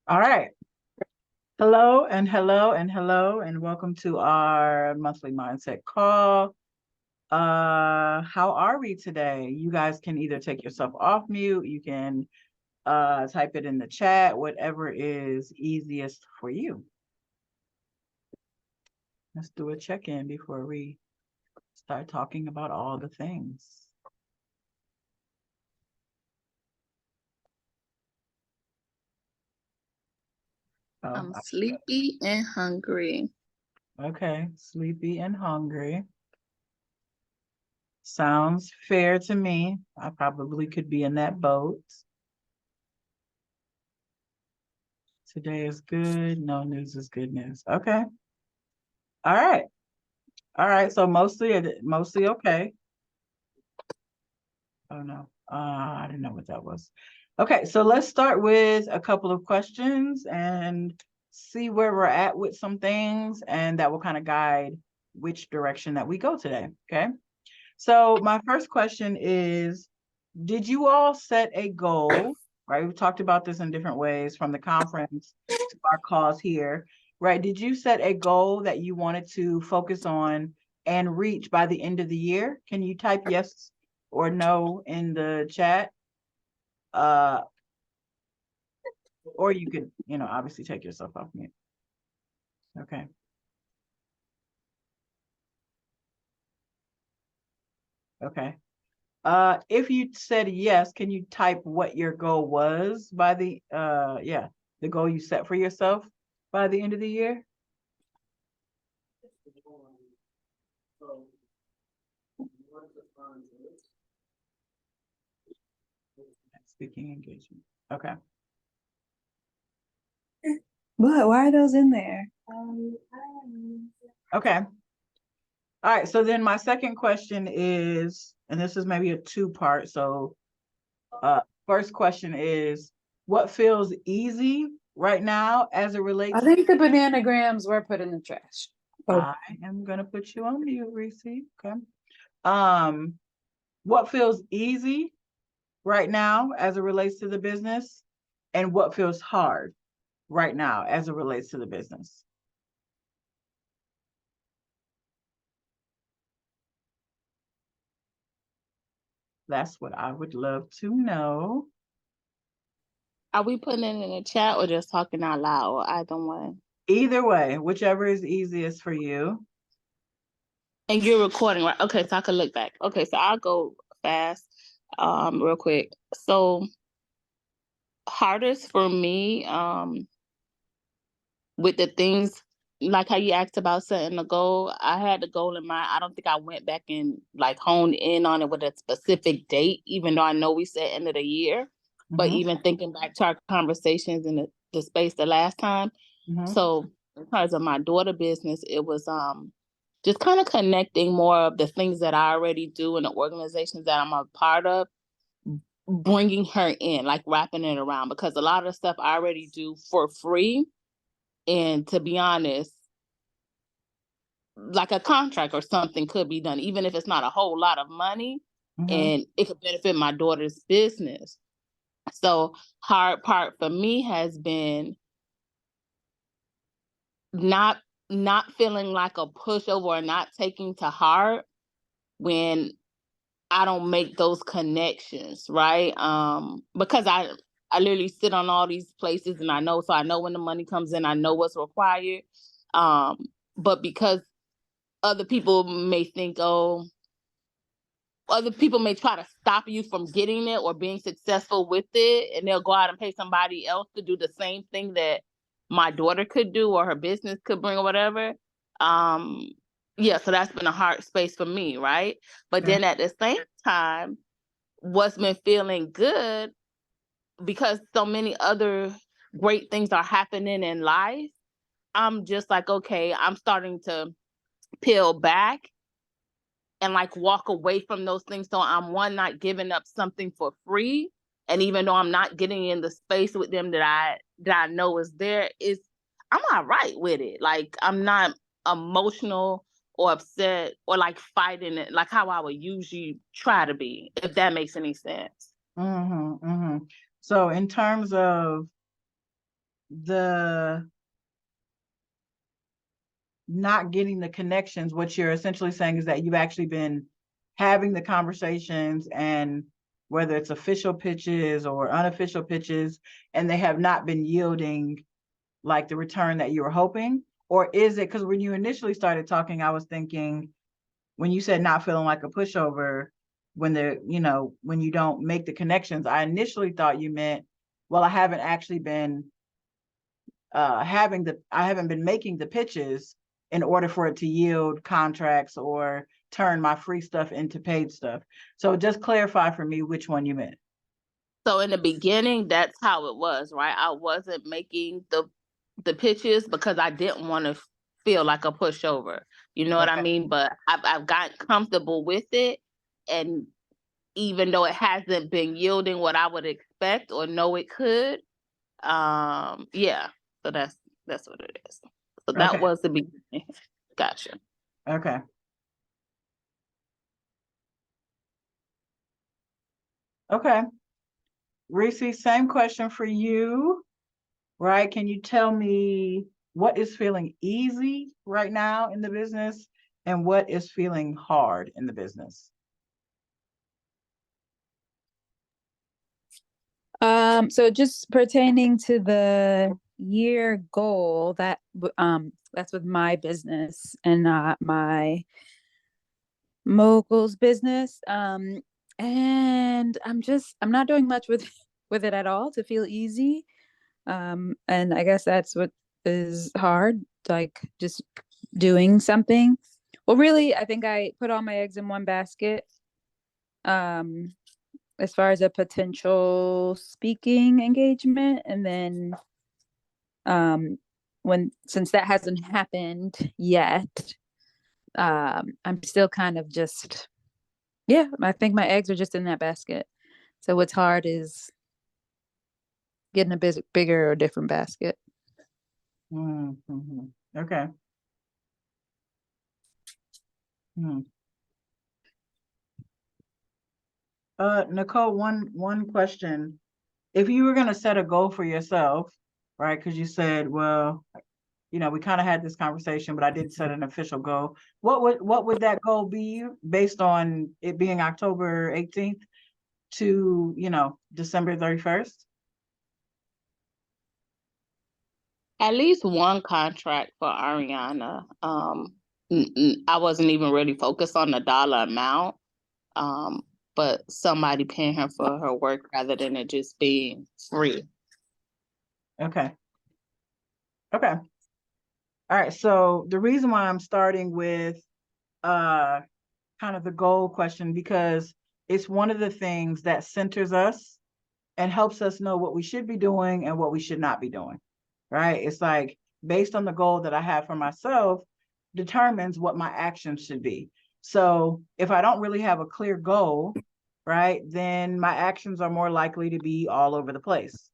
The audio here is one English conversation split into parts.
All right. Hello and hello and hello and welcome to our monthly mindset call. How are we today? You guys can either take yourself off mute, you can type it in the chat, whatever is easiest for you. Let's do a check-in before we start talking about all the things. I'm sleepy and hungry. Okay, sleepy and hungry. Sounds fair to me. I probably could be in that boat. Today is good. No news is good news. Okay. All right. All right. So mostly okay. Oh no. I didn't know what that was. Okay, so let's start with a couple of questions and see where we're at with some things, and that will kind of guide which direction that we go today. Okay. So my first question is, did you all set a goal? Right. We've talked about this in different ways, from the conference to our calls here. Right. Did you set a goal that you wanted to focus on and reach by the end of the year? Can you type yes or no in the chat? Or you could, obviously take yourself off mute. Okay. Okay. If you said yes, can you type what your goal was by the goal you set for yourself by the end of the year? Speaking engagement. Okay. But why are those in there? Okay. All right. So then my second question is, and this is maybe a two-part. So first question is, what feels easy right now as it relates? I think the bananagrams were put in the trash. I am gonna put you on mute, Reese. Okay. What feels easy right now as it relates to the business, and what feels hard right now as it relates to the business? That's what I would love to know. Are we putting it in the chat or just talking out loud, or either one? Either way, whichever is easiest for you. And you're recording, right? Okay, so I can look back. Okay, so I'll go fast, real quick. So hardest for me, with the things like how you asked about setting a goal, I had the goal in mind. I don't think I went back and like honed in on it with a specific date, even though I know we said end of the year. Mm-hmm. But even thinking back to our conversations in the space the last time. Mm-hmm. So in terms of my daughter business, it was just kind of connecting more of the things that I already do in the organizations that I'm a part of, bringing her in, like wrapping it around, because a lot of stuff I already do for free. And to be honest, like a contract or something could be done, even if it's not a whole lot of money, and it could benefit my daughter's business. So hard part for me has been not feeling like a pushover or not taking to heart when I don't make those connections, right? Because I literally sit on all these places and I know when the money comes in, I know what's required. But because other people may think, other people may try to stop you from getting it or being successful with it, and they'll go out and pay somebody else to do the same thing that my daughter could do or her business could bring or whatever. So that's been a hard space for me, right? But then at the same time, what's been feeling good, because so many other great things are happening in life, I'm just like, okay, I'm starting to peel back and like walk away from those things. So I'm not giving up something for free. And even though I'm not getting in the space with them that I know is there, I'm all right with it. Like, I'm not emotional or upset or like fighting it like how I would usually try to be, if that makes any sense. Mm-hmm, mm-hmm. So in terms of the not getting the connections, what you're essentially saying is that you've actually been having the conversations, and whether it's official pitches or unofficial pitches, and they have not been yielding like the return that you were hoping? Or is it, because when you initially started talking, I was thinking, when you said not feeling like a pushover, when when you don't make the connections, I initially thought you meant, well, I haven't actually been I haven't been making the pitches in order for it to yield contracts or turn my free stuff into paid stuff. So just clarify for me which one you meant. So in the beginning, that's how it was, right? I wasn't making the pitches because I didn't want to feel like a pushover. You know what I Okay. mean? But I've gotten comfortable with it, and even though it hasn't been yielding what I would expect or know it could, yeah. So that's what it is. So that Okay. was the beginning. Gotcha. Okay. Okay. Reese, same question for you, right? Can you tell me what is feeling easy right now in the business and what is feeling hard in the business? So just pertaining to the year goal, that's with my business and not my mogul's business. And I'm not doing much with with it at all to feel easy. And I guess that's what is hard, like just doing something. Well, really, I think I put all my eggs in one basket. Um, as far as a potential speaking engagement, and then um since that hasn't happened yet, I'm still kind of just, yeah, I think my eggs are just in that basket. So what's hard is getting a bigger or different basket. Mm-hmm. Okay. Hmm. Nicole, one question. If you were going to set a goal for yourself, right? Because you said, well, we kind of had this conversation, but I didn't set an official goal. What would that goal be based on it being October 18th to, December 31st? At least one contract for Ariana. I wasn't even really focused on the dollar amount, um, but somebody paying her for her work rather than it just being free. Okay. Okay. All right. So the reason why I'm starting with uh kind of the goal question, because it's one of the things that centers us and helps us know what we should be doing and what we should not be doing, right? It's like based on the goal that I have for myself determines what my actions should be. So if I don't really have a clear goal, right, then my actions are more likely to be all over the place,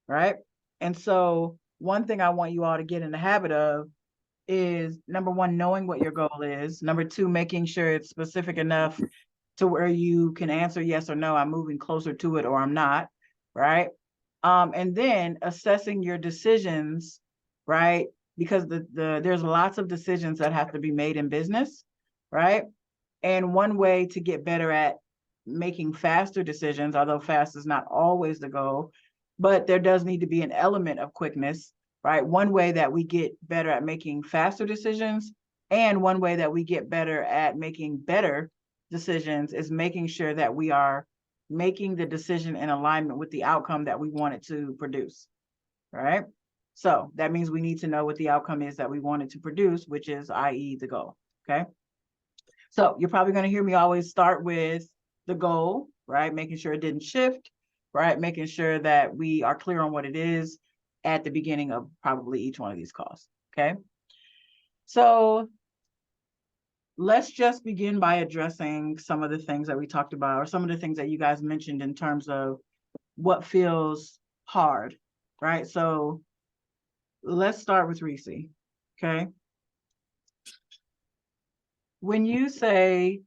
right? And so one thing I want you all to get in the habit of is, number one, knowing what your goal is. Number two, making sure it's specific enough to where you can answer yes or no, I'm moving closer to it or I'm not, right? And then assessing your decisions, right? Because there's lots of decisions that have to be made in business, right? And one way to get better at making faster decisions, although fast is not always the goal, but there does need to be an element of quickness, right? One way that we get better at making faster decisions, and one way that we get better at making better decisions, is making sure that we are making the decision in alignment with the outcome that we want it to produce, right? So that means we need to know what the outcome is that we want it to produce, which is, i.e., the goal, okay? So you're probably going to hear me always start with the goal, right? Making sure it didn't shift, right? Making sure that we are clear on what it is at the beginning of probably each one of these calls, okay? So let's just begin by addressing some of the things that we talked about, or some of the things that you guys mentioned in terms of what feels hard, right? So let's start with Reese, okay? When you say,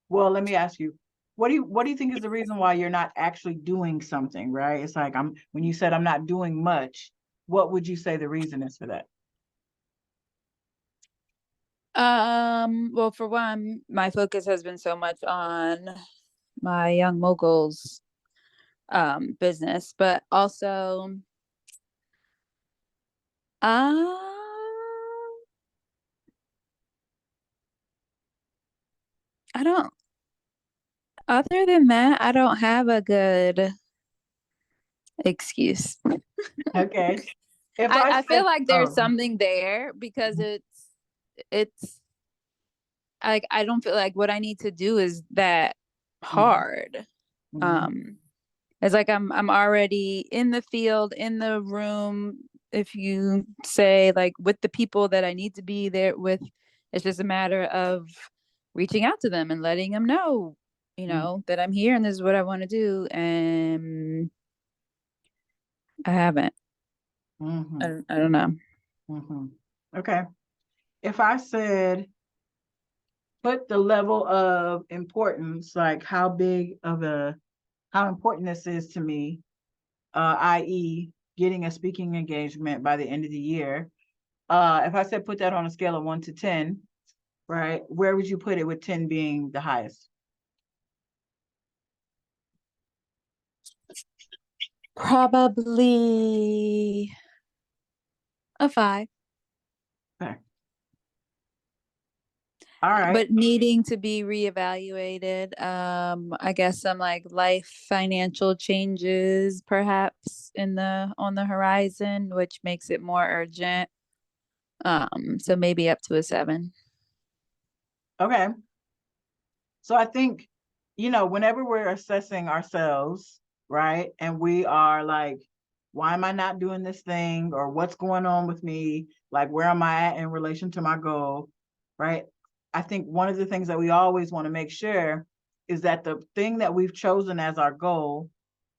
well, let me ask you, what do you think is the reason why you're not actually doing something, right? It's like when you said I'm not doing much, what would you say the reason is for that? Well, for one, my focus has been so much on my young moguls business, but also uh I don't other than that, I don't have a good excuse. Okay. If I I said, feel like there's oh, something there because it's I don't feel like what I need to do is that mhm, hard. mhm, Um it's like I'm already in the field, in the room, if you say like with the people that I need to be there with. It's just a matter of reaching out to them and letting them know, mhm, that I'm here and this is what I want to do. And I haven't. mhm, I don't know. mhm. Okay. If I said put the level of importance, like how important this is to me, i.e., getting a speaking engagement by the end of the year. If I said put that on a scale of 1 to 10, right, where would you put it with 10 being the highest? Probably a 5. Okay. All right. But needing to be reevaluated. I guess some like life financial changes perhaps on the horizon, which makes it more urgent. So maybe up to a 7. Okay. So I think, whenever we're assessing ourselves, right, and we are like, why am I not doing this thing? Or what's going on with me? Like, where am I at in relation to my goal? Right. I think one of the things that we always want to make sure is that the thing that we've chosen as our goal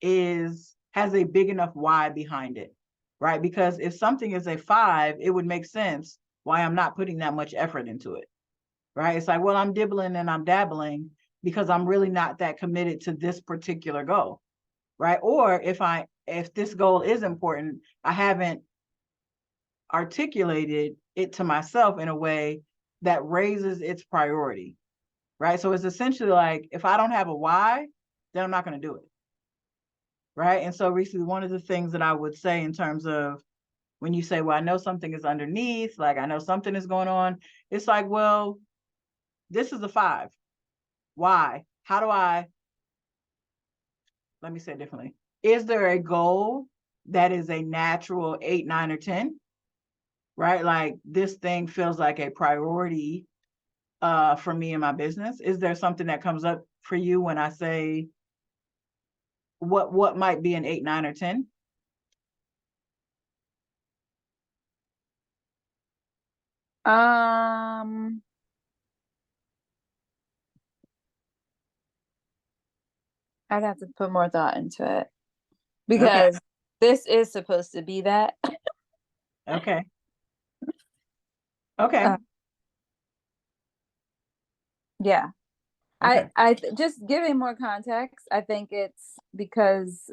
has a big enough why behind it. Right. Because if something is a 5, it would make sense why I'm not putting that much effort into it, right? It's like, well, I'm dibbling and I'm dabbling because I'm really not that committed to this particular goal, right? Or if this goal is important, I haven't articulated it to myself in a way that raises its priority, right? So it's essentially like, if I don't have a why, then I'm not going to do it, right? And so recently, one of the things that I would say in terms of when you say, well, I know something is underneath, like I know something is going on, it's like, well, this is a 5. Why? Let me say it differently. Is there a goal that is a natural 8, 9, or 10? Right? Like this thing feels like a priority for me and my business. Is there something that comes up for you when I say what might be an 8, 9, or 10? Um, I'd have to put more thought into it Okay. because this is supposed to be that. Okay. Okay. Uh, yeah. Okay. Just giving more context. I think it's because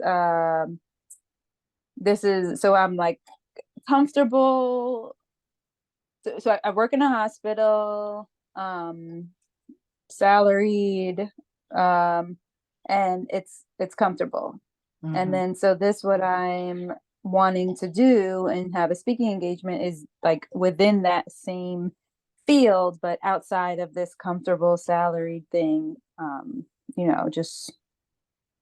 this is so I'm like comfortable. So I work in a hospital, salaried, um, and it's comfortable. And Mm-hmm. then so this what I'm wanting to do and have a speaking engagement is like within that same field, but outside of this comfortable salaried thing, just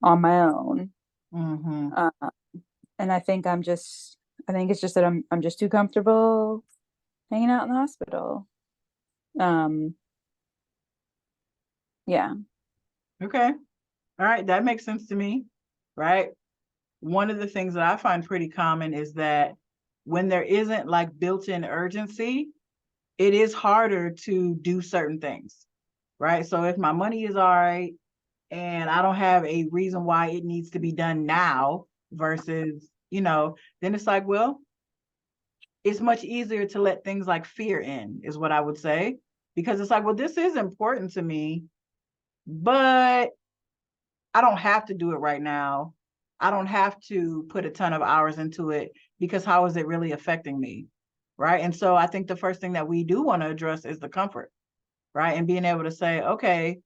on my own. Mm-hmm. Uh, and I think it's just that I'm just too comfortable hanging out in the hospital. Um, yeah. Okay. All right. That makes sense to me. Right. One of the things that I find pretty common is that when there isn't like built-in urgency, it is harder to do certain things, right? So if my money is all right and I don't have a reason why it needs to be done now versus, then it's like, well, it's much easier to let things like fear in, is what I would say. Because it's like, well, this is important to me, but I don't have to do it right now. I don't have to put a ton of hours into it, because how is it really affecting me? Right. And so I think the first thing that we do want to address is the comfort, right? And being able to say, okay,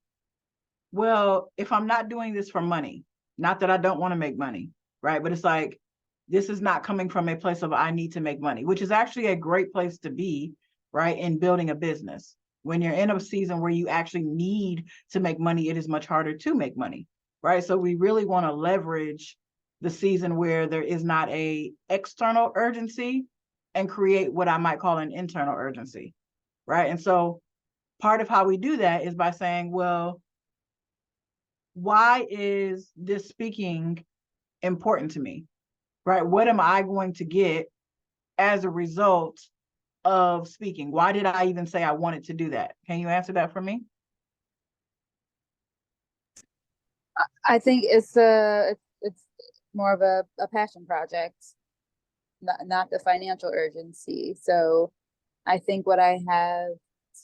well, if I'm not doing this for money, not that I don't want to make money, right? But it's like, this is not coming from a place of I need to make money, which is actually a great place to be, right? In building a business. When you're in a season where you actually need to make money, it is much harder to make money, right? So we really want to leverage the season where there is not a external urgency and create what I might call an internal urgency, right? And so part of how we do that is by saying, well, why is this speaking important to me, right? What am I going to get as a result of speaking? Why did I even say I wanted to do that? Can you answer that for me? I think it's more of a passion project, not the financial urgency. So I think what I have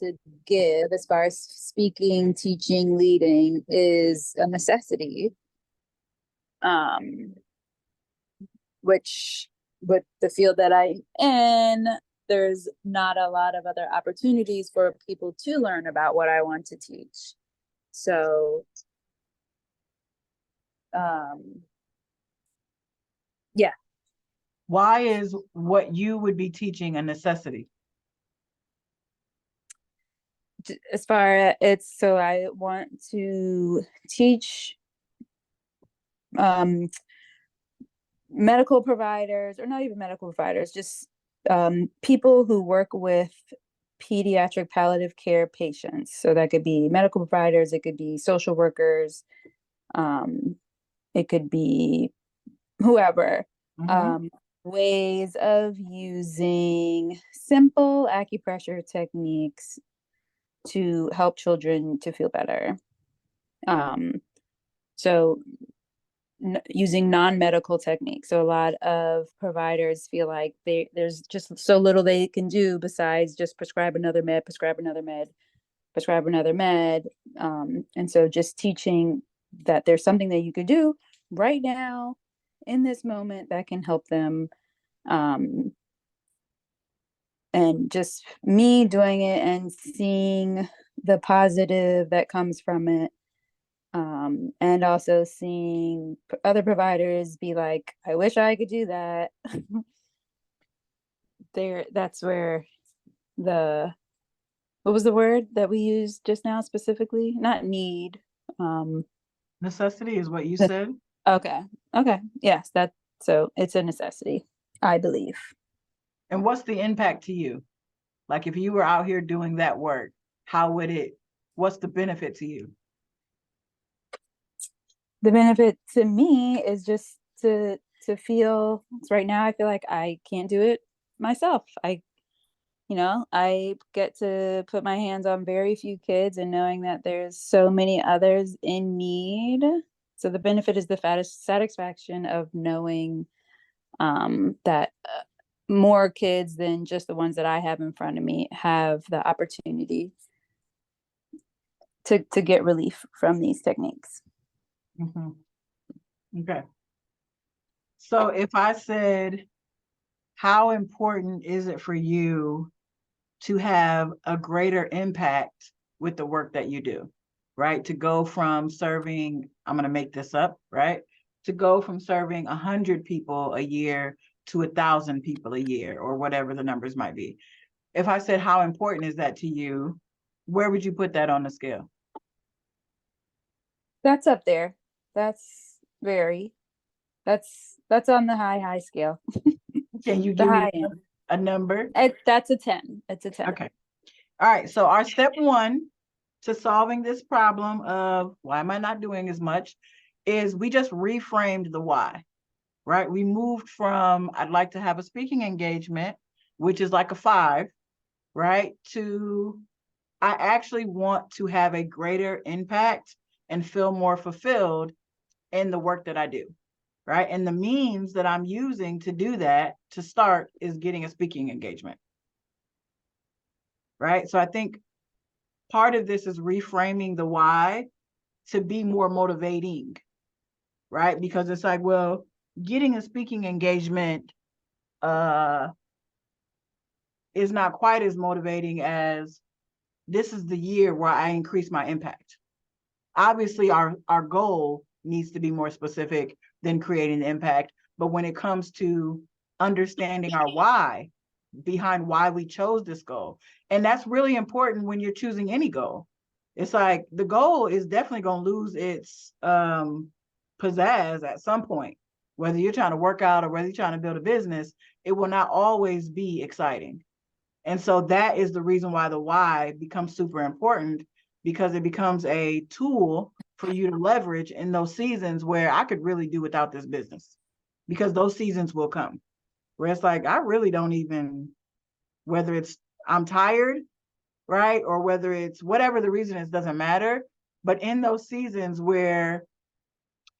to give as far as speaking, teaching, leading is a necessity. Which with the field that I'm in, there's not a lot of other opportunities for people to learn about what I want to teach. So, yeah. Why is what you would be teaching a necessity? As far as it's, so I want to teach medical providers, or not even medical providers, just people who work with pediatric palliative care patients. So that could be medical providers, it could be social workers, it could be whoever. Mm-hmm. Ways of using simple acupressure techniques to help children to feel better. So using non-medical techniques. So a lot of providers feel like there's just so little they can do besides just prescribe another med, prescribe another med, prescribe another med. And so just teaching that there's something that you could do right now in this moment that can help them. And just me doing it and seeing the positive that comes from it. And also seeing other providers be like, I wish I could do that. That's where the, what was the word that we used just now specifically? Not need. Necessity is what you said. Okay. Okay. Yes, so it's a necessity, I believe. And what's the impact to you? Like if you were out here doing that work, what's the benefit to you? The benefit to me is just to feel, right now I feel like I can't do it myself. I get to put my hands on very few kids, and knowing that there's so many others in need. So the benefit is the satisfaction of knowing that more kids than just the ones that I have in front of me have the opportunity to get relief from these techniques. Mm-hmm. Okay. So if I said, how important is it for you to have a greater impact with the work that you do, right? To go from serving, I'm going to make this up, right? To go from serving 100 people a year to 1,000 people a year, or whatever the numbers might be. If I said, how important is that to you? Where would you put that on the scale? That's up there. That's that's on the high scale. Can you The give me high end. a number? That's a 10. It's a 10. Okay. All right. So our step one to solving this problem of why am I not doing as much is we just reframed the why, right? We moved from I'd like to have a speaking engagement, which is like a 5, right? To I actually want to have a greater impact and feel more fulfilled in the work that I do, right? And the means that I'm using to do that to start is getting a speaking engagement, right? So I think part of this is reframing the why to be more motivating, right? Because it's like, well, getting a speaking engagement is not quite as motivating as this is the year where I increase my impact. Obviously, our goal needs to be more specific than creating the impact. But when it comes to understanding our why behind why we chose this goal, and that's really important when you're choosing any goal. It's like the goal is definitely going to lose its pizzazz at some point. Whether you're trying to work out or whether you're trying to build a business, it will not always be exciting. And so that is the reason why the why becomes super important, because it becomes a tool for you to leverage in those seasons where I could really do without this business, because those seasons will come where it's like, I really don't even, whether it's I'm tired, right? Or whether it's whatever the reason is, doesn't matter. But in those seasons where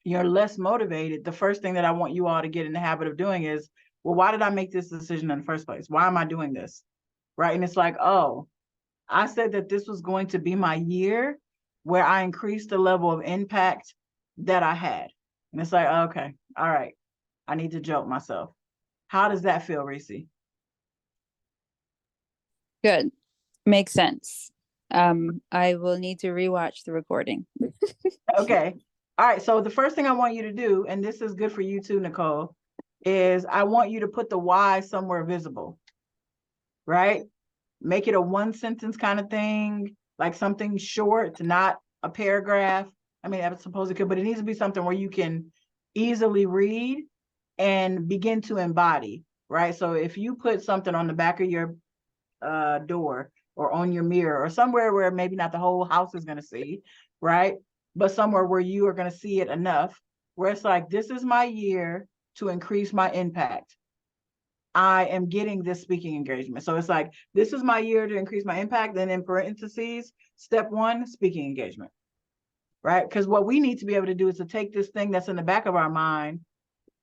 you're less motivated, the first thing that I want you all to get in the habit of doing is, well, why did I make this decision in the first place? Why am I doing this? Right. And it's like, oh, I said that this was going to be my year where I increased the level of impact that I had. And it's like, okay, all right, I need to jolt myself. How does that feel, Reese? Good. Makes sense. I will need to rewatch the recording. Okay. All right. So the first thing I want you to do, and this is good for you too, Nicole, is I want you to put the why somewhere visible, right? Make it a one sentence kind of thing, like something short, not a paragraph. I mean, I suppose it could, but it needs to be something where you can easily read and begin to embody, right? So if you put something on the back of your door or on your mirror or somewhere where maybe not the whole house is going to see, right? But somewhere where you are going to see it enough, where it's like, this is my year to increase my impact. I am getting this speaking engagement. So it's like, this is my year to increase my impact. Then in parentheses, step 1, speaking engagement, right? Because what we need to be able to do is to take this thing that's in the back of our mind,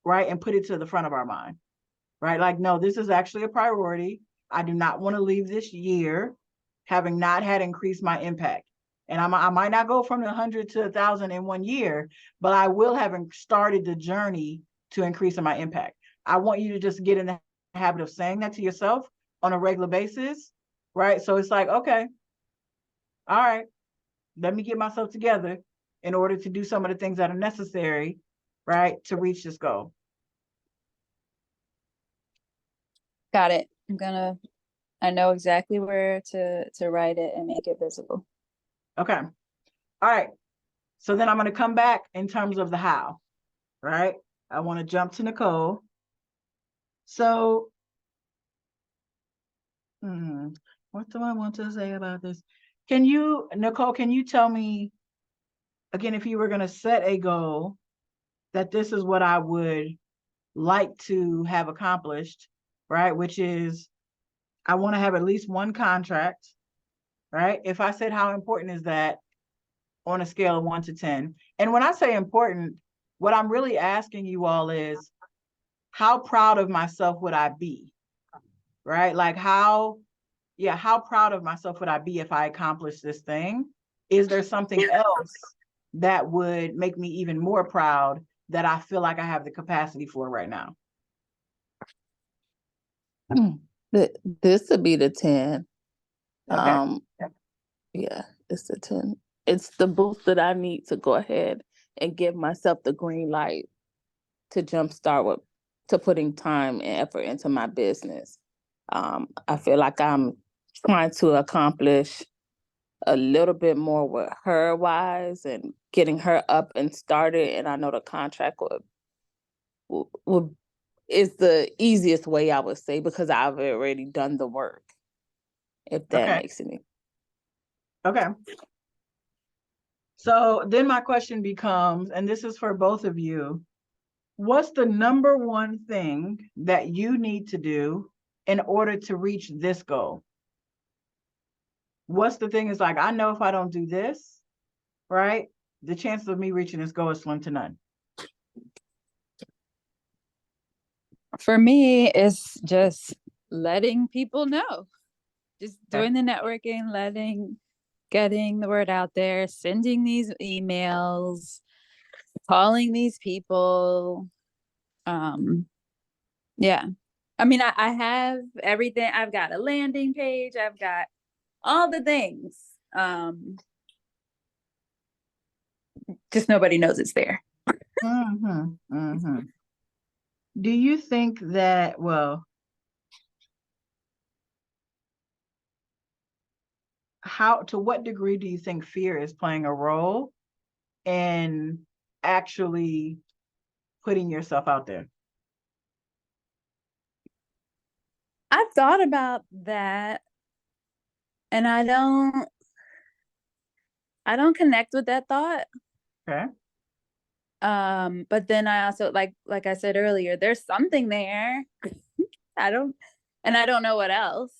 right, and put it to the front of our mind, right? Like, no, this is actually a priority. I do not want to leave this year having not had increased my impact. And I might not go from 100 to 1,000 in 1 year, but I will have started the journey to increasing my impact. I want you to just get in the habit of saying that to yourself on a regular basis, right? So it's like, okay, all right, let me get myself together in order to do some of the things that are necessary, right, to reach this goal. Got it. I know exactly where to write it and make it visible. Okay. All right. So then I'm going to come back in terms of the how, right? I want to jump to Nicole. So, what do I want to say about this? Nicole, can you tell me, again, if you were going to set a goal, that this is what I would like to have accomplished, right? Which is, I want to have at least one contract, right? If I said, how important is that on a scale of 1 to 10? And when I say important, what I'm really asking you all is, how proud of myself would I be, right? Like how proud of myself would I be if I accomplished this thing? Is there something else that would make me even more proud that I feel like I have the capacity for right now? This would be the 10. Okay. Yeah, it's the 10. It's the boost that I need to go ahead and give myself the green light to jumpstart to putting time and effort into my business. I feel like I'm trying to accomplish a little bit more with her wise and getting her up and started. And I know the contract would is the easiest way, I would say, because I've already done the work, if that Okay. makes any. Okay. So then my question becomes, and this is for both of you, what's the number one thing that you need to do in order to reach this goal? What's the thing is like, I know if I don't do this, right, the chances of me reaching this goal is slim to none. For me, it's just letting people know, just doing the networking, getting the word out there, sending these emails, calling these people. Yeah. I mean, I have everything. I've got a landing page. I've got all the things. Just nobody knows it's there. Mm-hmm. Mm-hmm. Do you think that, well, to what degree do you think fear is playing a role in actually putting yourself out there? I've thought about that, and I don't connect with that thought. Okay. But then I also like I said earlier, there's something there. I don't know what else.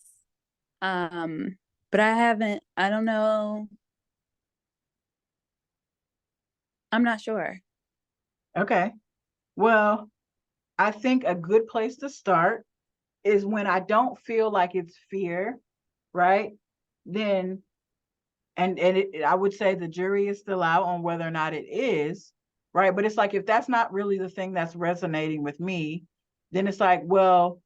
But I don't know. I'm not sure. Okay. Well, I think a good place to start is when I don't feel like it's fear, right? Then, I would say the jury is still out on whether or not it is, right? But it's like, if that's not really the thing that's resonating with me, then it's like, well,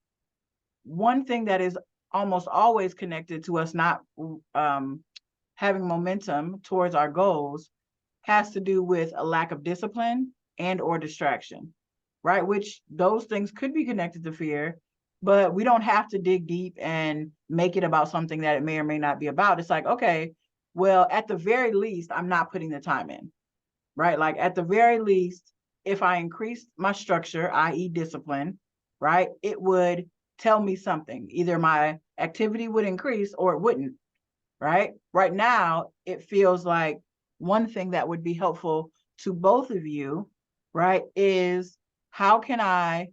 one thing that is almost always connected to us not having momentum towards our goals has to do with a lack of discipline and or distraction, right? Which those things could be connected to fear, but we don't have to dig deep and make it about something that it may or may not be about. It's like, okay, well, at the very least, I'm not putting the time in, right? Like at the very least, if I increased my structure, i.e. discipline, right, it would tell me something. Either my activity would increase or it wouldn't, right? Right now, it feels like one thing that would be helpful to both of you, right, is how can I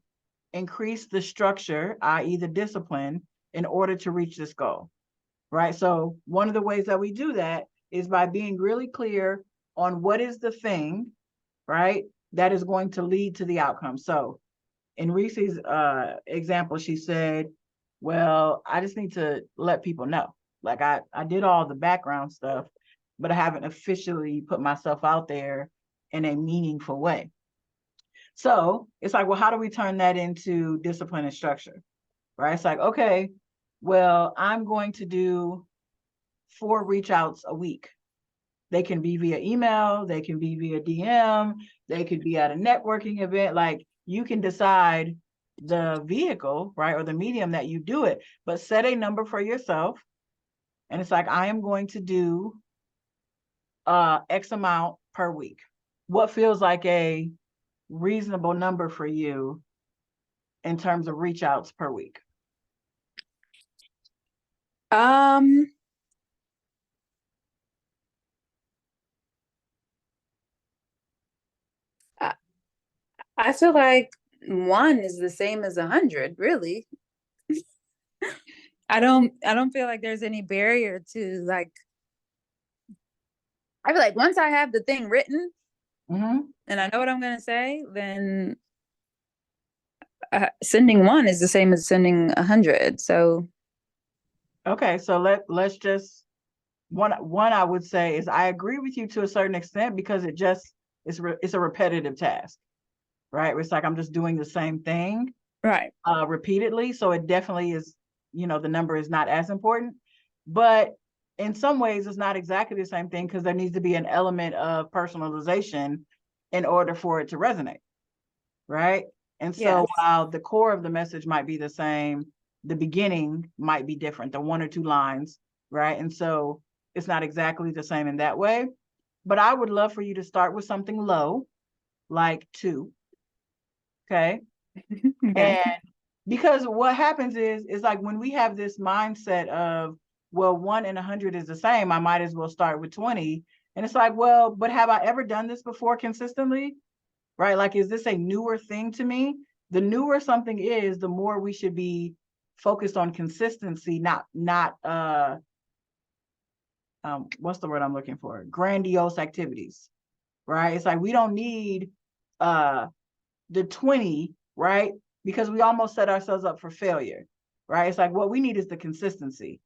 increase the structure, i.e. the discipline, in order to reach this goal, right? So one of the ways that we do that is by being really clear on what is the thing, right, that is going to lead to the outcome. So in Reese's example, she said, well, I just need to let people know. Like I did all the background stuff, but I haven't officially put myself out there in a meaningful way. So it's like, well, how do we turn that into discipline and structure, right? It's like, okay, well, I'm going to do 4 reach outs a week. They can be via email, they can be via DM, they could be at a networking event. Like you can decide the vehicle, right, or the medium that you do it, but set a number for yourself. And it's like, I am going to do X amount per week. What feels like a reasonable number for you in terms of reach outs per week? Um, I, I feel like 1 is the same as 100, really. I don't feel like there's any barrier to like. I feel like once I have the thing written and I know what I'm gonna say, then sending 1 is the same as sending 100. So okay, so let's just one I would say is I agree with you to a certain extent because it's a repetitive task, right? It's like I'm just doing the same thing right. repeatedly. So it definitely is, the number is not as important. But in some ways, it's not exactly the same thing because there needs to be an element of personalization in order for it to resonate, right? And so Yes. while the core of the message might be the same, the beginning might be different, the 1 or 2 lines, right? And so it's not exactly the same in that way. But I would love for you to start with something low, like 2. Okay. Okay. And because what happens is like when we have this mindset of, well, 1 and 100 is the same, I might as well start with 20. And it's like, well, but have I ever done this before consistently? Right? Like, is this a newer thing to me? The newer something is, the more we should be focused on consistency, not what's the word I'm looking for? Grandiose activities, right? It's like we don't need the 20, right? Because we almost set ourselves up for failure, right? It's like what we need is the consistency,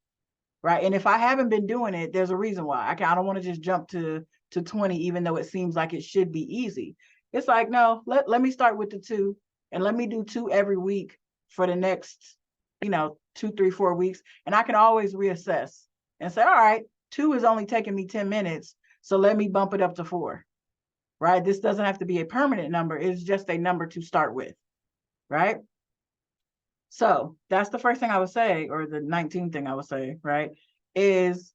right? And if I haven't been doing it, there's a reason why. I don't want to just jump to 20, even though it seems like it should be easy. It's like, no, let me start with the 2 and let me do 2 every week for the next, 2, 3, 4 weeks. And I can always reassess and say, all right, 2 is only taking me 10 minutes. So let me bump it up to 4, right? This doesn't have to be a permanent number. It's just a number to start with, right? So that's the first thing I would say, or the 19th thing I would say, right? Is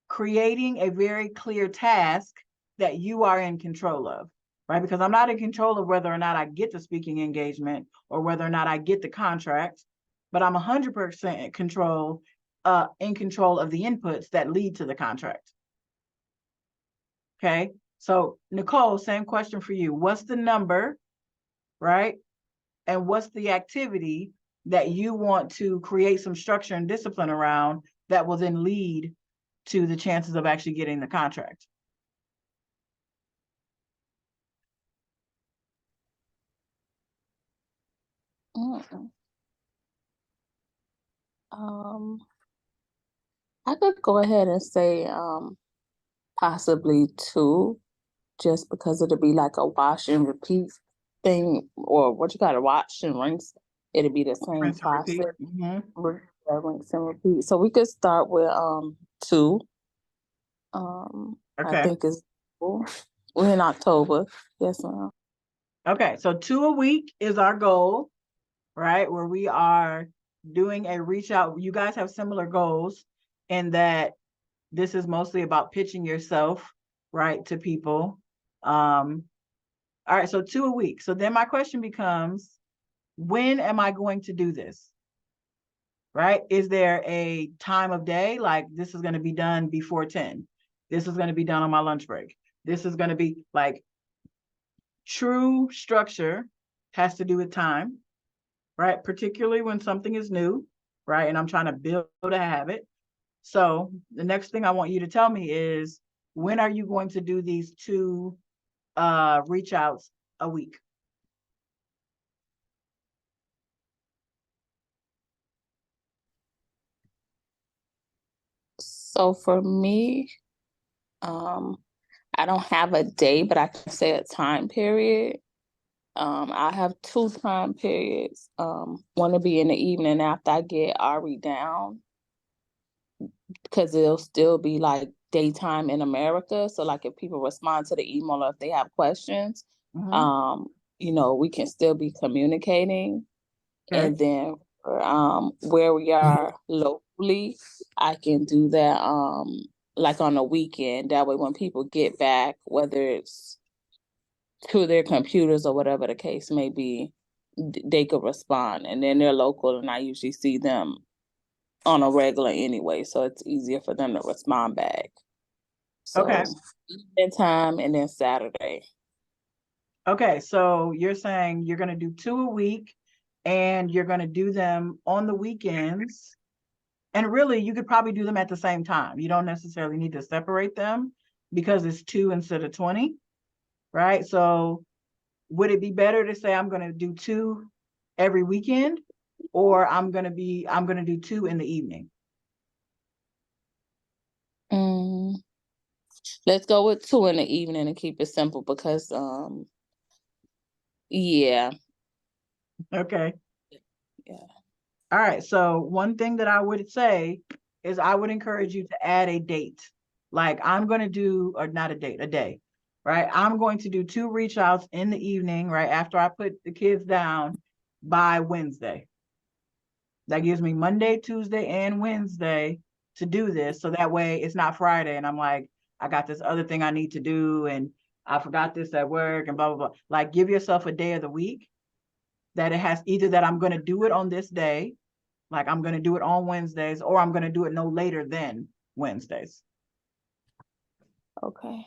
creating a very clear task that you are in control of, right? Because I'm not in control of whether or not I get the speaking engagement or whether or not I get the contract, but I'm 100% in control of the inputs that lead to the contract. Okay. So Nicole, same question for you. What's the number, right? And what's the activity that you want to create some structure and discipline around that will then lead to the chances of actually getting the contract? I could go ahead and say possibly 2, just because it'll be like a wash and repeat thing, or what you gotta wash and rinse. It'll be the same Rinse and process. repeat. Mm-hmm. Rinse and repeat. So we could start with 2. Okay. I think it's cool. We're in October. Yes, ma'am. Okay, so 2 a week is our goal, right? Where we are doing a reach out. You guys have similar goals in that this is mostly about pitching yourself, right, to people. All right, so 2 a week. So then my question becomes, when am I going to do this? Right? Is there a time of day? Like, this is going to be done before 10. This is going to be done on my lunch break. This is going to be like, true structure has to do with time, right? Particularly when something is new, right? And I'm trying to build a habit. So the next thing I want you to tell me is, when are you going to do these 2 reach outs a week? So for me, I don't have a day, but I can say a time period. I have 2 time periods. One to be in the evening after I get Ari down, because it'll still be like daytime in America. So like if people respond to the email or if they have questions, Mm-hmm. we can still be communicating. Okay. And then where we are locally, I can do that like on a weekend. That way when people get back, whether it's to their computers or whatever the case may be, they could respond. And then they're local, and I usually see them on a regular anyway, so it's easier for them to respond back. So Okay. evening time and then Saturday. Okay, so you're saying you're going to do 2 a week and you're going to do them on the weekends. And really, you could probably do them at the same time. You don't necessarily need to separate them because it's 2 instead of 20, right? So would it be better to say I'm going to do 2 every weekend, or I'm going to do 2 in the evening? Let's go with 2 in the evening and keep it simple, because yeah. Okay. Yeah. All right. So one thing that I would say is I would encourage you to add a date. Like, I'm going to do, or not a date, a day, right? I'm going to do 2 reach outs in the evening, right? After I put the kids down by Wednesday. That gives me Monday, Tuesday, and Wednesday to do this. So that way it's not Friday and I'm like, I got this other thing I need to do and I forgot this at work and blah, blah, blah. Like, give yourself a day of the week that it has either that I'm going to do it on this day, like I'm going to do it on Wednesdays, or I'm going to do it no later than Wednesdays. Okay.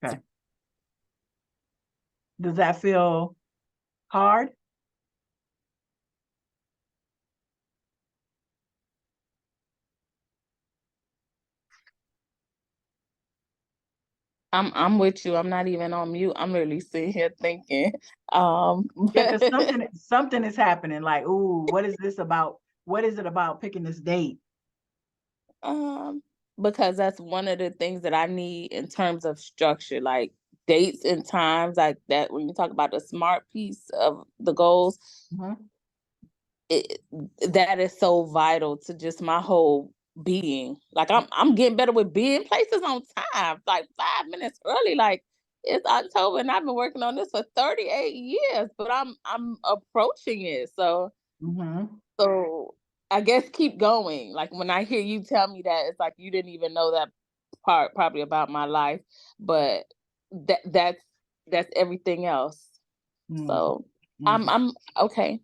Okay. Does that feel hard? I'm with you. I'm not even on mute. I'm literally sitting here thinking. Yeah, because something is happening. Like, ooh, what is this about? What is it about picking this date? Because that's one of the things that I need in terms of structure, like dates and times like that. When you talk about the SMART piece of the goals, that is so vital to just my whole being. Like I'm getting better with being places on time, like 5 minutes early. Like it's October and I've been working on this for 38 years, but I'm approaching it. So so I guess keep going. Like when I hear you tell me that, it's like you didn't even know that part probably about my life, but that's everything else. So I'm okay.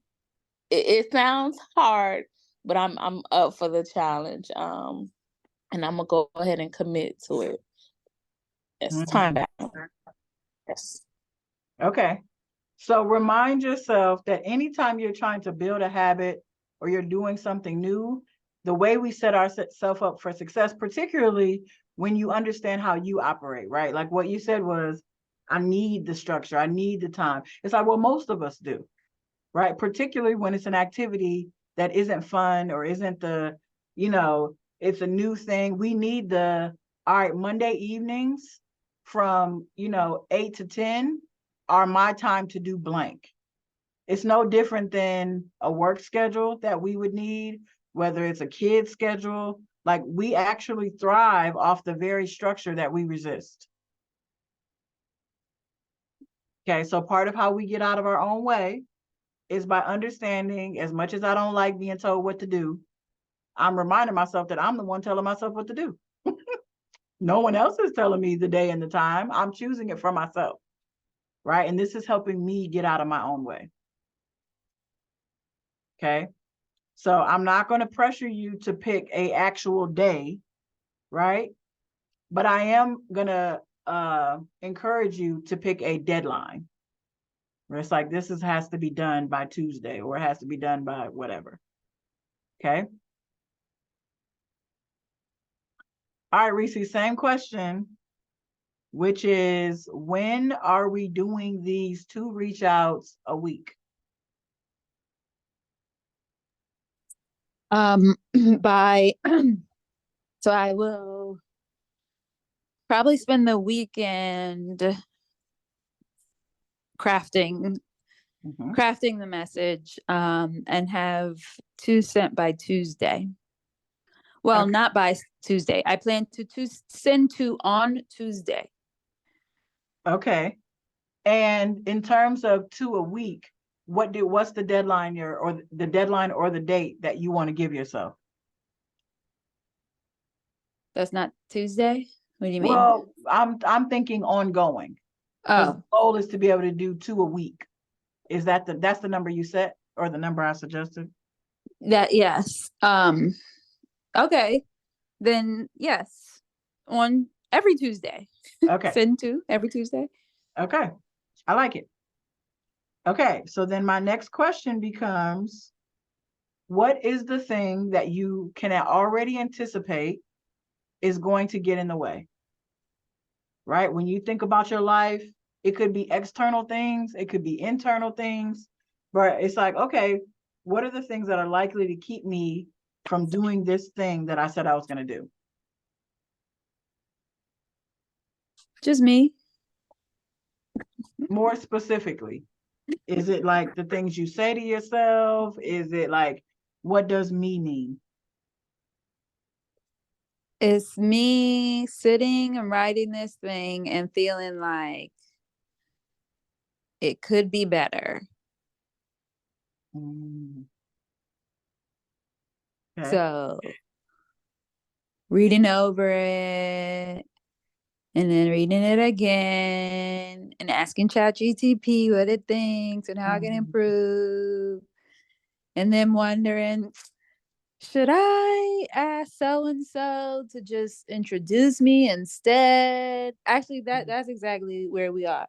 It sounds hard, but I'm up for the challenge. And I'm gonna go ahead and commit to it. It's time back. Yes. Okay. So remind yourself that anytime you're trying to build a habit or you're doing something new, the way we set ourselves up for success, particularly when you understand how you operate, right? Like what you said was, I need the structure, I need the time. It's like, well, most of us do, right? Particularly when it's an activity that isn't fun or isn't it's a new thing. We need all right, Monday evenings from, 8 to 10 are my time to do blank. It's no different than a work schedule that we would need, whether it's a kid schedule. Like we actually thrive off the very structure that we resist. Okay, so part of how we get out of our own way is by understanding, as much as I don't like being told what to do, I'm reminding myself that I'm the one telling myself what to do. No one else is telling me the day and the time. I'm choosing it for myself, right? And this is helping me get out of my own way. Okay. So I'm not going to pressure you to pick a actual day, right? But I am going to encourage you to pick a deadline where it's like, has to be done by Tuesday, or it has to be done by whatever. Okay. All right, Reese, same question, which is, when are we doing these 2 reach outs a week? By so I will probably spend the weekend crafting the message, and have 2 sent by Tuesday. Well, Okay. not by Tuesday. I plan to send 2 on Tuesday. Okay. And in terms of 2 a week, what's the deadline or the date that you want to give yourself? That's not Tuesday? What do you mean? Well, I'm thinking ongoing. Because the goal is to be able to do 2 a week. Is that's the number you set, or the number I suggested? Yes. Okay. Then yes. On every Tuesday. Okay. Send 2 every Tuesday. Okay. I like it. Okay. So then my next question becomes, what is the thing that you can already anticipate is going to get in the way? Right? When you think about your life, it could be external things, it could be internal things, but it's like, okay, what are the things that are likely to keep me from doing this thing that I said I was going to do? Just me. More specifically, is it like the things you say to yourself? Is it like, what does me mean? It's me sitting and writing this thing and feeling like it could be better. Okay. So reading over it and then reading it again and asking ChatGPT what it thinks and how I can improve. And then wondering, should I ask so-and-so to just introduce me instead? Actually, that's exactly where we are.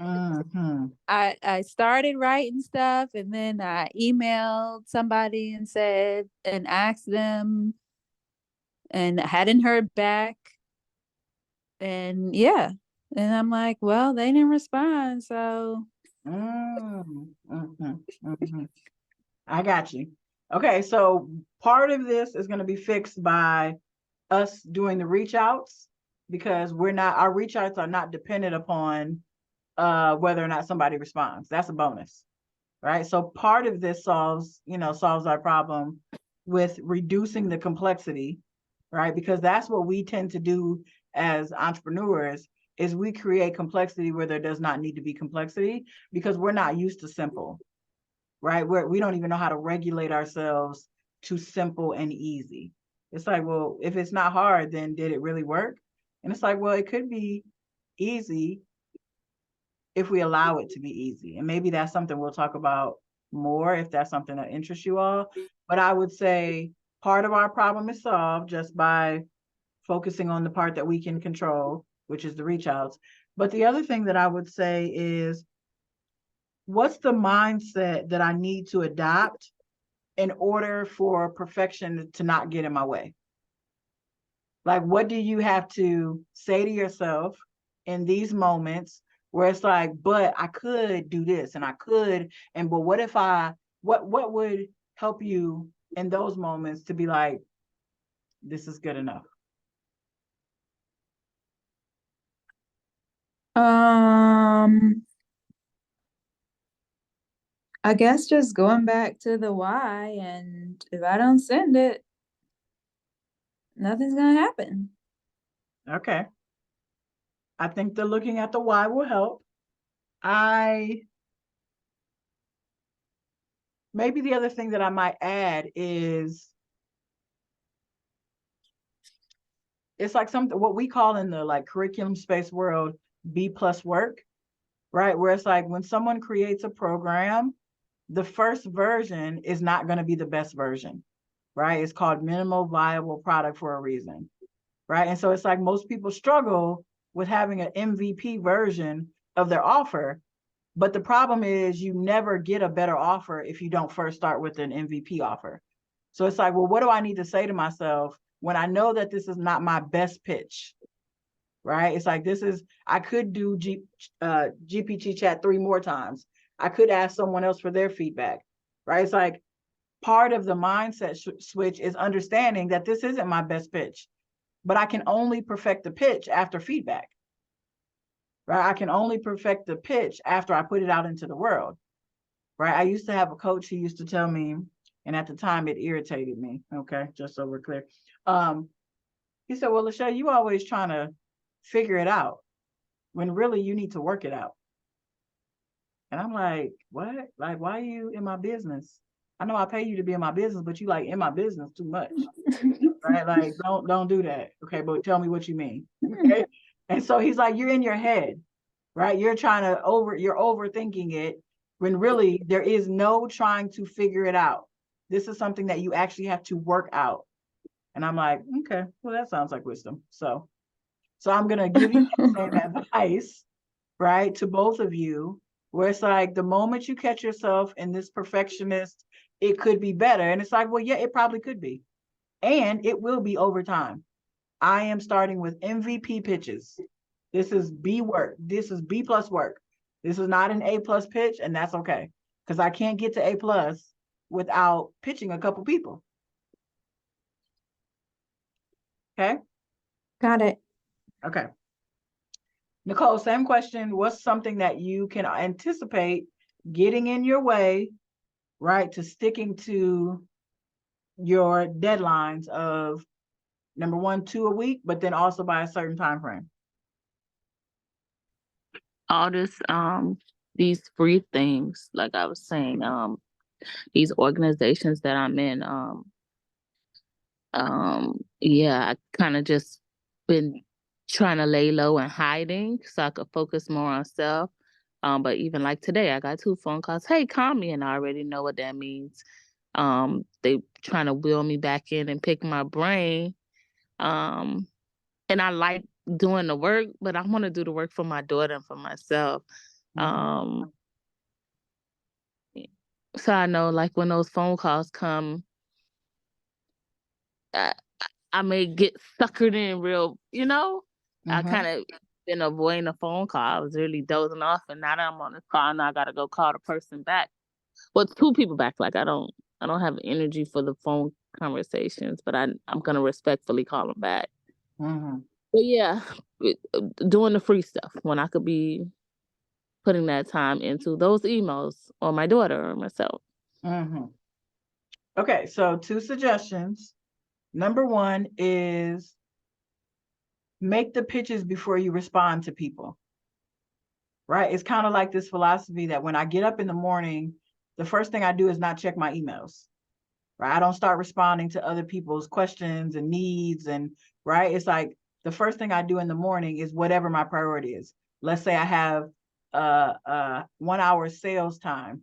I started writing stuff, and then I emailed somebody and asked them, and I hadn't heard back. And yeah, and I'm like, well, they didn't respond, so. I got you. Okay, so part of this is going to be fixed by us doing the reach outs, because our reach outs are not dependent upon whether or not somebody responds. That's a bonus, right? So part of this solves our problem with reducing the complexity, right? Because that's what we tend to do as entrepreneurs, is we create complexity where there does not need to be complexity, because we're not used to simple, right? We don't even know how to regulate ourselves to simple and easy. It's like, well, if it's not hard, then did it really work? And it's like, well, it could be easy if we allow it to be easy. And maybe that's something we'll talk about more if that's something that interests you all. But I would say part of our problem is solved just by focusing on the part that we can control, which is the reach outs. But the other thing that I would say is, what's the mindset that I need to adopt in order for perfection to not get in my way? Like, what do you have to say to yourself in these moments where it's like, but I could do this and I could, and but what if what would help you in those moments to be like, this is good enough? I guess just going back to the why, and if I don't send it, nothing's gonna happen. Okay. I think that looking at the why will help. Maybe the other thing that I might add is, it's like something what we call in the like curriculum space world, B+ work, right? Where it's like when someone creates a program, the first version is not going to be the best version, right? It's called minimal viable product for a reason, right? And so it's like most people struggle with having an MVP version of their offer. But the problem is you never get a better offer if you don't first start with an MVP offer. So it's like, well, what do I need to say to myself when I know that this is not my best pitch, right? It's like, I could do GPT chat 3 more times. I could ask someone else for their feedback, right? It's like part of the mindset switch is understanding that this isn't my best pitch, but I can only perfect the pitch after feedback, right? I can only perfect the pitch after I put it out into the world, right? I used to have a coach who used to tell me, and at the time it irritated me, okay, just so we're clear. He said, well, Lachelle, you always trying to figure it out when really you need to work it out. And I'm like, what? Like, why are you in my business? I know I pay you to be in my business, but you like in my business too much, right? Like, don't do that. Okay, but tell me what you mean. Okay. And so he's like, you're in your head, right? You're you're overthinking it when really there is no trying to figure it out. This is something that you actually have to work out. And I'm like, okay, well, that sounds like wisdom. So I'm going to give you that same advice, right, to both of you, where it's like the moment you catch yourself in this perfectionist, it could be better. And it's like, well, yeah, it probably could be. And it will be over time. I am starting with MVP pitches. This is B work. This is B+ work. This is not an A+ pitch, and that's okay. Because I can't get to A+ without pitching a couple people. Okay? Got it. Okay. Nicole, same question. What's something that you can anticipate getting in your way, right, to sticking to your deadlines of number 1, 2 a week, but then also by a certain time frame? All this, these free things, like I was saying, these organizations that I'm in, yeah, I kind of just been trying to lay low and hiding so I could focus more on self. But even like today, I got 2 phone calls. Hey, call me, and I already know what that means. They trying to wheel me back in and pick my brain. And I like doing the work, but I want to do the work for my daughter and for myself. Mhm. So I know, like, when those phone calls come, I may get suckered in real, I kind of been avoiding a phone call. I was really dozing off, and now that I'm on this call, now I gotta go call the person back. Well, it's 2 people back. Like, I don't have energy for the phone conversations, but I'm gonna respectfully call them back. Mhm. But yeah, doing the free stuff when I could be putting that time into those emails or my daughter or myself. Mm-hmm. Okay, so 2 suggestions. Number 1 is make the pitches before you respond to people, right? It's kind of like this philosophy that when I get up in the morning, the first thing I do is not check my emails, right? I don't start responding to other people's questions and needs, and right. It's like the first thing I do in the morning is whatever my priority is. Let's say I have 1 hour sales time,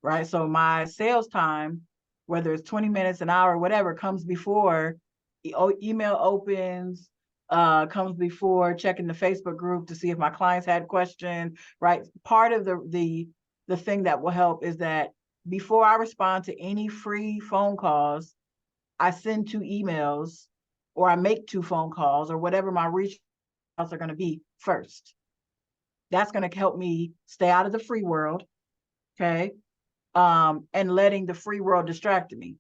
right? So my sales time, whether it's 20 minutes, an hour, whatever, comes before email opens, comes before checking the Facebook group to see if my clients had questions, right? Part of the thing that will help is that before I respond to any free phone calls, I send 2 emails or I make 2 phone calls or whatever my reach outs are going to be first. That's going to help me stay out of the free world, okay? And letting the free world distract me.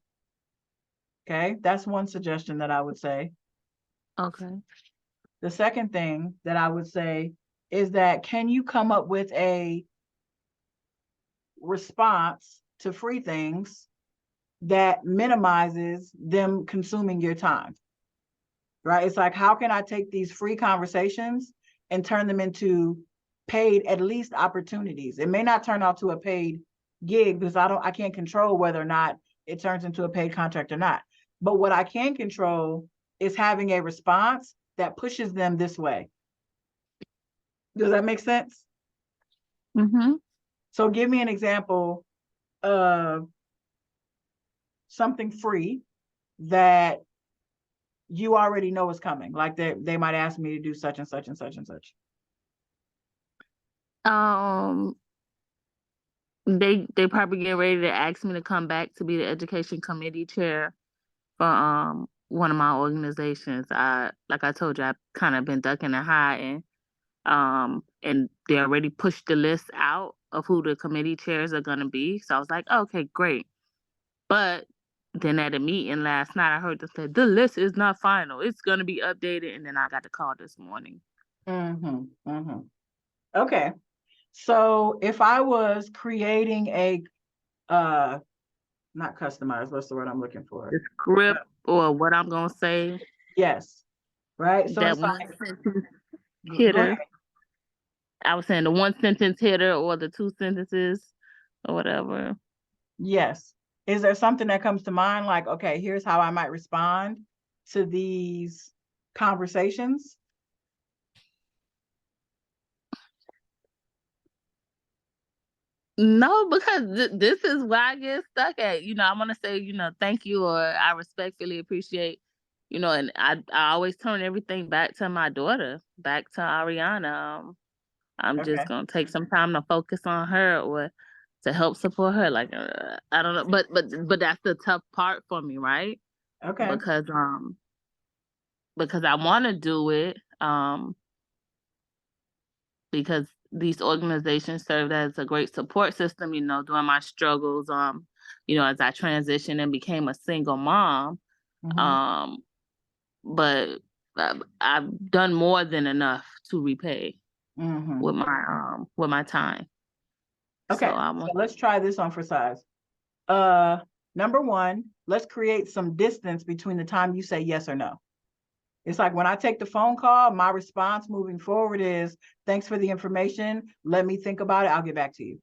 Okay, that's one suggestion that I would say. Okay. The second thing that I would say is that can you come up with a response to free things that minimizes them consuming your time, right? It's like, how can I take these free conversations and turn them into paid, at least opportunities? It may not turn out to a paid gig because I can't control whether or not it turns into a paid contract or not. But what I can control is having a response that pushes them this way. Does that make sense? Mm-hmm. So give me an example of something free that you already know is coming. Like they might ask me to do such and such and such and such. They probably get ready to ask me to come back to be the education committee chair for one of my organizations. Like I told you, I've kind of been ducking and hiding. And they already pushed the list out of who the committee chairs are gonna be. So I was like, okay, great. But then at a meeting last night, I heard them say the list is not final. It's gonna be updated, and then I got the call this morning. Mm-hmm. Mm-hmm. Okay. So if I was creating a not customized, what's the word I'm looking for? The script or what I'm gonna say, Yes. Right. So that it's one like, sentence go ahead. hitter. I was saying the one sentence hitter or the 2 sentences or whatever. Yes. Is there something that comes to mind? Like, okay, here's how I might respond to these conversations. No, because this is where I get stuck at. I want to say, thank you or I respectfully appreciate, and I always turn everything back to my daughter, back to Ariana. I'm Okay. just gonna take some time to focus on her or to help support her. Like I don't know, but that's the tough part for me, right? Okay. Because I want to do it. Because these organizations served as a great support system, during my struggles, as I transitioned and became a single mom. Mm-hmm. But I've done more than enough to repay Mm-hmm. with my time. Okay. So let's try this on for size. Number 1, let's create some distance between the time you say yes or no. It's like when I take the phone call, my response moving forward is, thanks for the information. Let me think about it. I'll get back to you.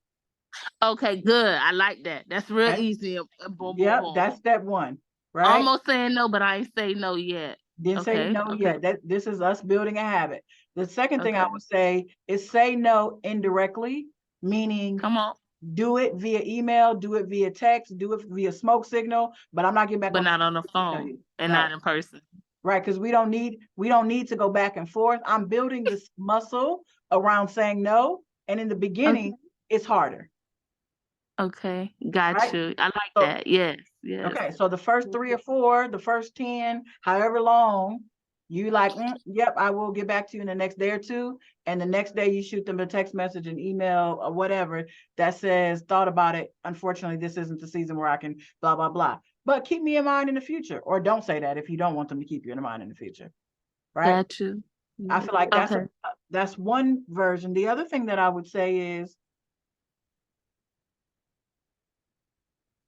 Okay, good. I like that. That's real Okay. easy. Boom, boom, Yep, boom. that's step 1, right? Almost saying no, but I ain't say no yet. Didn't say Okay. no yet. This is us building a habit. The second thing I Okay. would say is say no indirectly, meaning Come on. do it via email, do it via text, do it via smoke signal, but I'm not getting back But on not on the to tell phone you. and Right. not in person. Right, because we don't need to go back and forth. I'm building this muscle around saying no, and in the beginning, it's harder. Okay, got Right. you. I like So that. Yes, yes. okay, so the first 3 or 4, the first 10, however long, you like, yep, I will get back to you in the next day or 2. And the next day you shoot them a text message, an email, or whatever that says, thought about it. Unfortunately, this isn't the season where I can blah, blah, blah. But keep me in mind in the future. Or don't say that if you don't want them to keep you in mind in the future. Right? Got you. I feel like that's Okay. that's one version. The other thing that I would say is,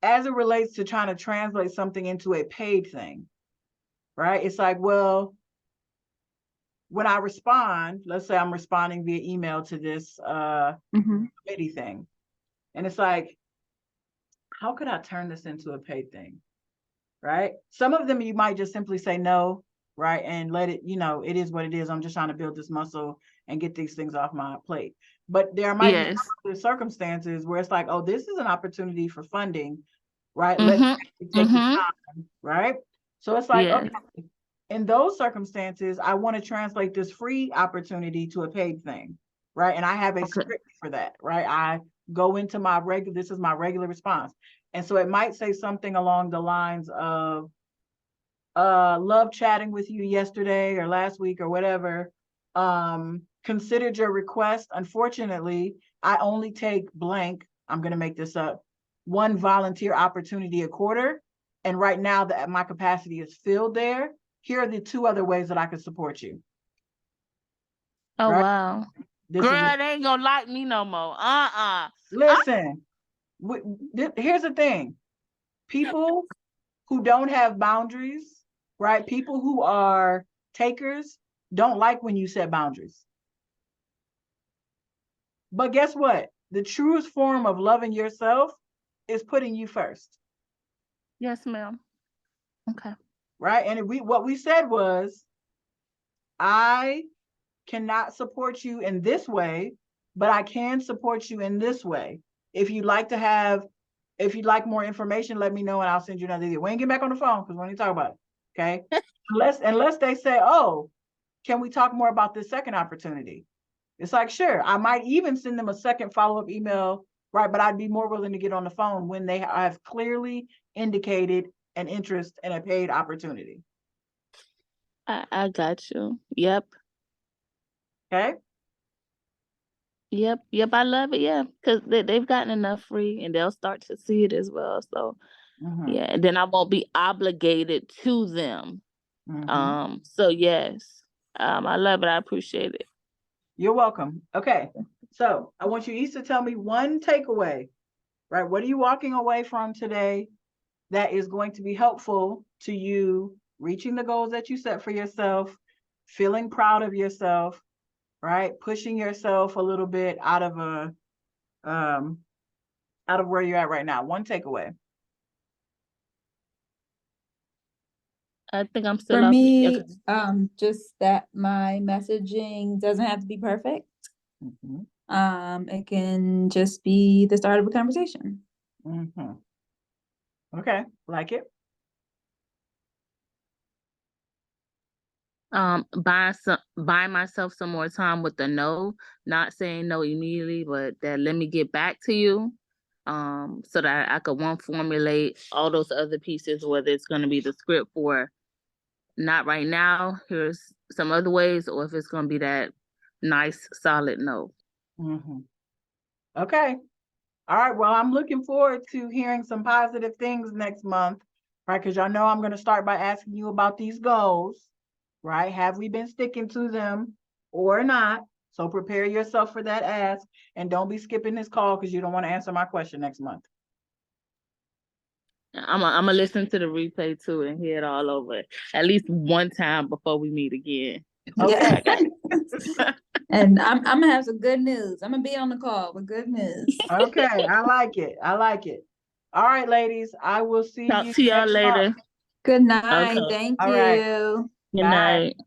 as it relates to trying to translate something into a paid thing, right? It's like, well, when I respond, let's say I'm responding via email to this committee thing, and it's like, how could I turn this into a paid thing, right? Some of them you might just simply say no, right? And let it, it is what it is. I'm just trying to build this muscle and get these things off my plate. But there might be other circumstances where it's like, oh, this is an opportunity for funding, right? Let's take the time, right? So it's like, okay, in those circumstances, I want to translate this free opportunity to a paid thing, right? And I have a script for that, right? I go into my this is my regular response. And so it might say something along the lines of, love chatting with you yesterday or last week or whatever. Considered your request. Unfortunately, I only take blank, I'm going to make this up, one volunteer opportunity a quarter. And right now that my capacity is filled there, here are the two other ways that I could support you. Oh, right? Wow. This Girl, they ain't gonna like me no more. Listen, here's the thing. People who don't have boundaries, right? People who are takers don't like when you set boundaries. But guess what? The truest form of loving yourself is putting you first. Yes, ma'am. Okay. Right? And what we said was, I cannot support you in this way, but I can support you in this way. If you'd like more information, let me know and I'll send you another video. We ain't get back on the phone because we ain't talk about it. Okay. unless they say, oh, can we talk more about this second opportunity? It's like, sure, I might even send them a second follow-up email, right? But I'd be more willing to get on the phone when they have clearly indicated an interest in a paid opportunity. I got you. Yep. Okay. Yep. I love it. Yeah, because they've gotten enough free, and they'll start to see it as well. So, yeah, and then I won't be obligated to them. So yes, I love it. I appreciate it. You're welcome. Okay, so I want you each to tell me one takeaway, right? What are you walking away from today that is going to be helpful to you reaching the goals that you set for yourself, feeling proud of yourself, right? Pushing yourself a little bit out of where you're at right now. One takeaway. I think I'm still for off. me. Just that my messaging doesn't have to be perfect. It can just be the start of a conversation. Okay, like it. Buying myself some more time with the no, not saying no immediately, but that let me get back to you, so that I could formulate all those other pieces, whether it's going to be the script for not right now, here's some other ways, or if it's going to be that nice solid no. Okay. All right. Well, I'm looking forward to hearing some positive things next month, right? Because y'all know I'm going to start by asking you about these goals, right? Have we been sticking to them or not? So prepare yourself for that ask, and don't be skipping this call because you don't want to answer my question next month. I'm gonna listen to the replay too and hear it all over at least one time before we meet again. Okay. And I'm gonna have some good news. I'm gonna be on the call with good news. Okay, I like it. All right, ladies, I will see you Talk to y'all later. Good night. Okay. Thank All you. right. Good Bye. night.